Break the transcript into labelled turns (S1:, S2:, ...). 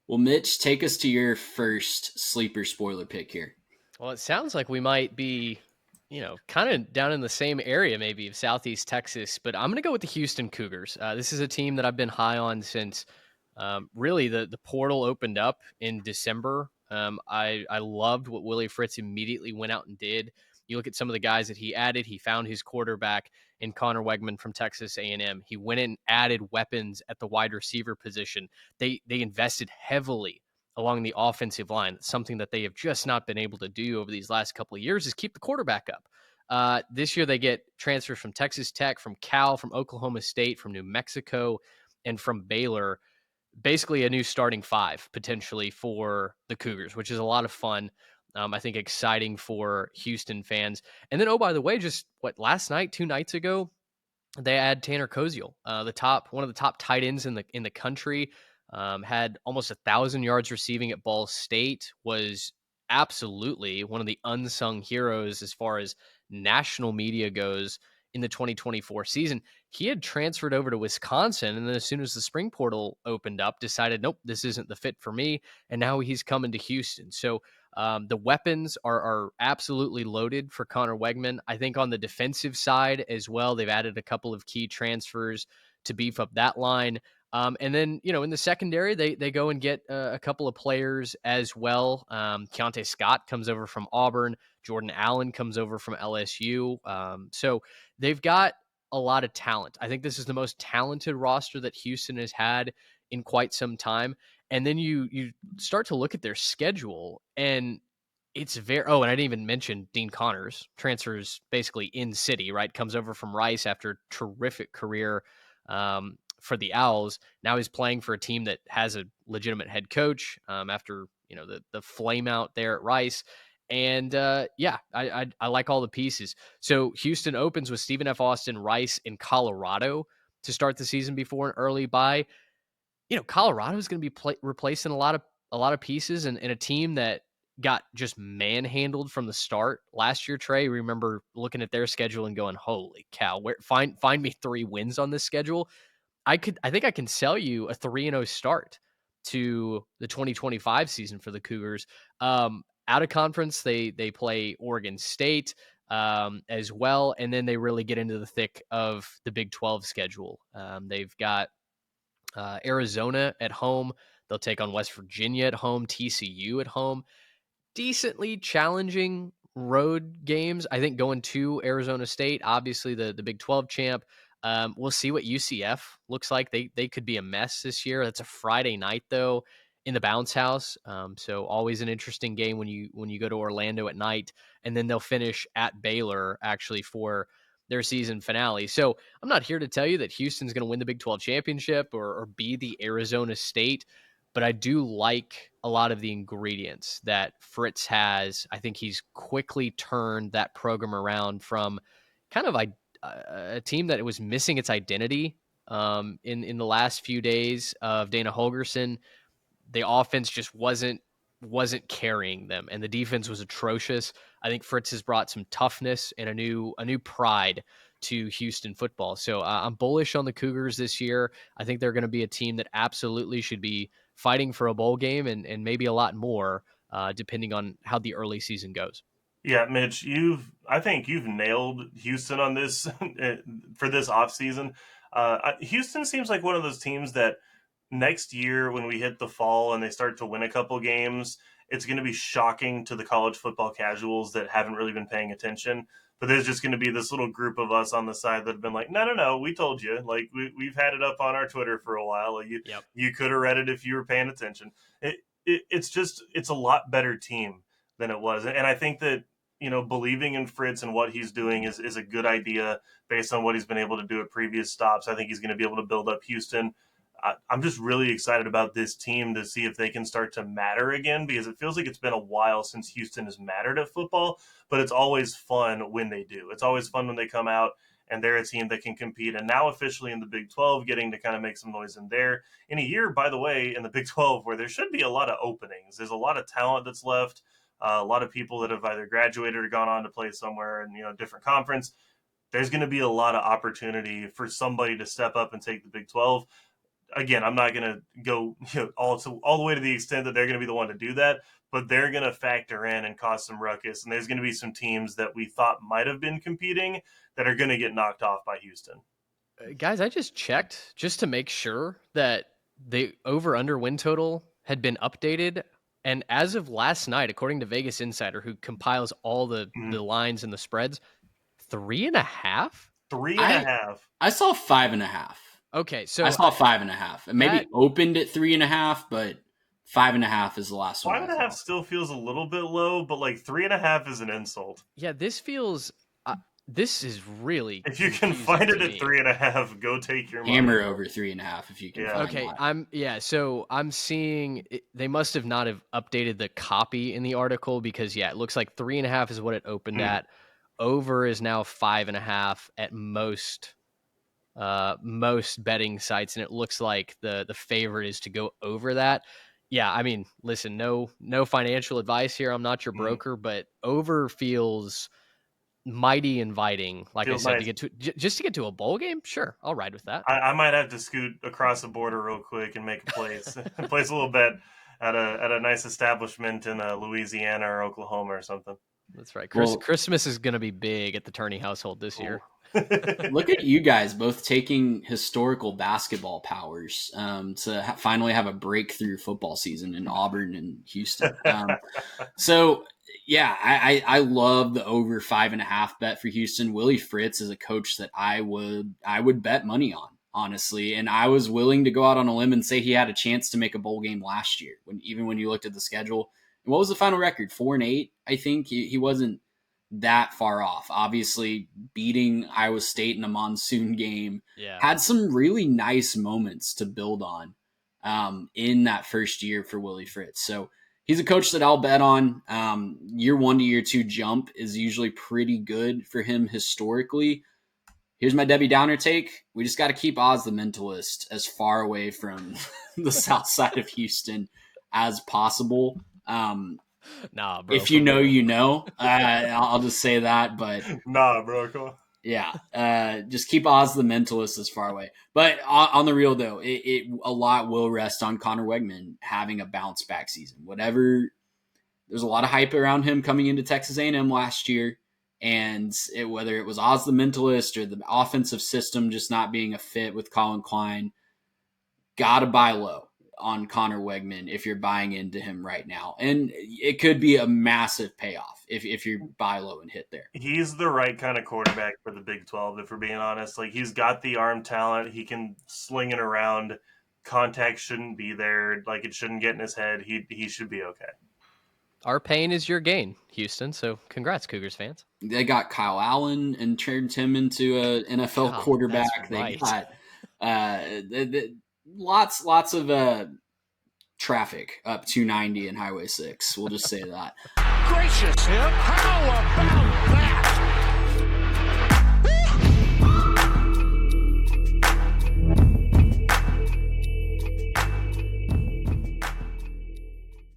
S1: Well, Mitch, take us to your first sleeper spoiler pick here.
S2: Well, it sounds like we might be, kind of down in the same area maybe of Southeast Texas, but I'm going to go with the Houston Cougars. This is a team that I've been high on since really the portal opened up in December. I loved what Willie Fritz immediately went out and did. You look at some of the guys that he added. He found his quarterback in Connor Wegman from Texas A&M. He went in and added weapons at the wide receiver position. They invested heavily along the offensive line. Something that they have just not been able to do over these last couple of years is keep the quarterback up. This year they get transfers from Texas Tech, from Cal, from Oklahoma State, from New Mexico, and from Baylor. Basically a new starting five potentially for the Cougars, which is a lot of fun. I think exciting for Houston fans. And then, oh, by the way, just last night, 2 nights ago, they had Tanner Koziel, one of the top tight ends in the country. Had almost 1,000 yards receiving at Ball State. Was absolutely one of the unsung heroes as far as national media goes in the 2024 season. He had transferred over to Wisconsin, and then as soon as the spring portal opened up, decided, nope, this isn't the fit for me. And now he's coming to Houston. So the weapons are absolutely loaded for Connor Wegman. I think on the defensive side as well, they've added a couple of key transfers to beef up that line. And then, in the secondary, they go and get a couple of players as well. Keontae Scott comes over from Auburn. Jordan Allen comes over from LSU. So they've got a lot of talent. I think this is the most talented roster that Houston has had in quite some time. And then you start to look at their schedule, and it's very. Oh, and I didn't even mention Dean Connors transfers basically in city, right? Comes over from Rice after a terrific career for the Owls. Now he's playing for a team that has a legitimate head coach after the flame out there at Rice. And I like all the pieces. So Houston opens with Stephen F. Austin, Rice, in Colorado to start the season before an early bye. Colorado is going to be replacing a lot of pieces, and a team that got just manhandled from the start last year. Trey, remember looking at their schedule and going, "Holy cow! Find me 3 wins on this schedule." I think I can sell you a 3-0 start to the 2025 season for the Cougars. Out of conference, they play Oregon State as well, and then they really get into the thick of the Big 12 schedule. They've got Arizona at home. They'll take on West Virginia at home, TCU at home. Decently challenging road games. I think going to Arizona State, obviously the Big 12 champ. We'll see what UCF looks like. They could be a mess this year. That's a Friday night though in the Bounce House. So always an interesting game when you go to Orlando at night, and then they'll finish at Baylor actually for their season finale. So I'm not here to tell you that Houston's going to win the Big 12 championship or be the Arizona State, but I do like a lot of the ingredients that Fritz has. I think he's quickly turned that program around from kind of a team that was missing its identity in the last few days of Dana Holgerson. The offense just wasn't carrying them, and the defense was atrocious. I think Fritz has brought some toughness and a new pride to Houston football. So I'm bullish on the Cougars this year. I think they're going to be a team that absolutely should be fighting for a bowl game and maybe a lot more, depending on how the early season goes.
S3: Yeah, Mitch, I think you've nailed Houston on this for this offseason. Houston seems like one of those teams that next year when we hit the fall and they start to win a couple games, it's going to be shocking to the college football casuals that haven't really been paying attention. But there's just going to be this little group of us on the side that have been like, no, we told you. Like we've had it up on our Twitter for a while. Like,
S2: Yep.
S3: you could have read it if you were paying attention. It's a lot better team than it was, and I think that believing in Fritz and what he's doing is a good idea based on what he's been able to do at previous stops. I think he's going to be able to build up Houston. I'm just really excited about this team to see if they can start to matter again, because it feels like it's been a while since Houston has mattered at football, but it's always fun when they do. It's always fun when they come out and they're a team that can compete. And now officially in the Big 12, getting to kind of make some noise in there. In a year, by the way, in the Big 12, where there should be a lot of openings. There's a lot of talent that's left, a lot of people that have either graduated or gone on to play somewhere in different conference. There's going to be a lot of opportunity for somebody to step up and take the Big 12. again, I'm not going to go all the way to the extent that they're going to be the one to do that, but they're going to factor in and cause some ruckus. And there's going to be some teams that we thought might have been competing that are going to get knocked off by Houston.
S2: Guys, I just checked just to make sure that the over-under win total had been updated. And as of last night, according to Vegas Insider, who compiles all the lines and the spreads, 3.5?
S3: 3.5.
S1: I saw 5.5.
S2: Okay, so
S1: I saw 5.5. It maybe opened at 3.5, but 5.5 is the last one.
S3: 5.5 still feels a little bit low, but like 3.5 is an insult.
S2: Yeah, this feels. This is really.
S3: If you can find it at 3.5, go take your money.
S1: Hammer over 3.5 if you can. Find
S2: okay,
S1: that.
S2: So I'm seeing they must have not have updated the copy in the article because it looks like 3.5 is what it opened at. Over is now 5.5 at most betting sites, and it looks like the favorite is to go over that. Yeah, I mean, listen, no financial advice here. I'm not your broker, but over feels mighty inviting. Like feels I said, nice. To get to a bowl game, sure, I'll ride with that.
S3: I might have to scoot across the border real quick and make a place place a little bet at a nice establishment in Louisiana or Oklahoma or something.
S2: That's right. Christmas is going to be big at the Turney household this year.
S1: Look at you guys both taking historical basketball powers to finally have a breakthrough football season in Auburn and Houston. So, yeah, I love the over 5.5 bet for Houston. Willie Fritz is a coach that I would bet money on, honestly. And I was willing to go out on a limb and say he had a chance to make a bowl game last year, even when you looked at the schedule. And what was the final record? 4-8, I think. He wasn't that far off. Obviously, beating Iowa State in a monsoon game. Had some really nice moments to build on in that first year for Willie Fritz. So he's a coach that I'll bet on. Year 1 to year 2 jump is usually pretty good for him historically. Here's my Debbie Downer take. We just got to keep Oz the Mentalist as far away from the south side of Houston as possible.
S2: Nah, bro.
S1: If you know, you know. I'll just say that. But
S3: nah, bro. Come on.
S1: Yeah, just keep Oz the Mentalist as far away. But on the real though, a lot will rest on Connor Wegman having a bounce back season. Whatever, there's a lot of hype around him coming into Texas A&M last year, and whether it was Oz the Mentalist or the offensive system just not being a fit with Colin Klein, gotta buy low on Connor Wegman if you're buying into him right now. And it could be a massive payoff if you buy low and hit there.
S3: He's the right kind of quarterback for the Big 12, if we're being honest. Like, he's got the arm talent. He can sling it around. Contact shouldn't be there. Like, it shouldn't get in his head. He should be okay.
S2: Our pain is your gain, Houston. So congrats, Cougars fans.
S1: They got Kyle Allen and turned him into an NFL quarterback. They got lots of traffic up 290 and Highway 6. We'll just say that.
S4: Gracious him! How about that?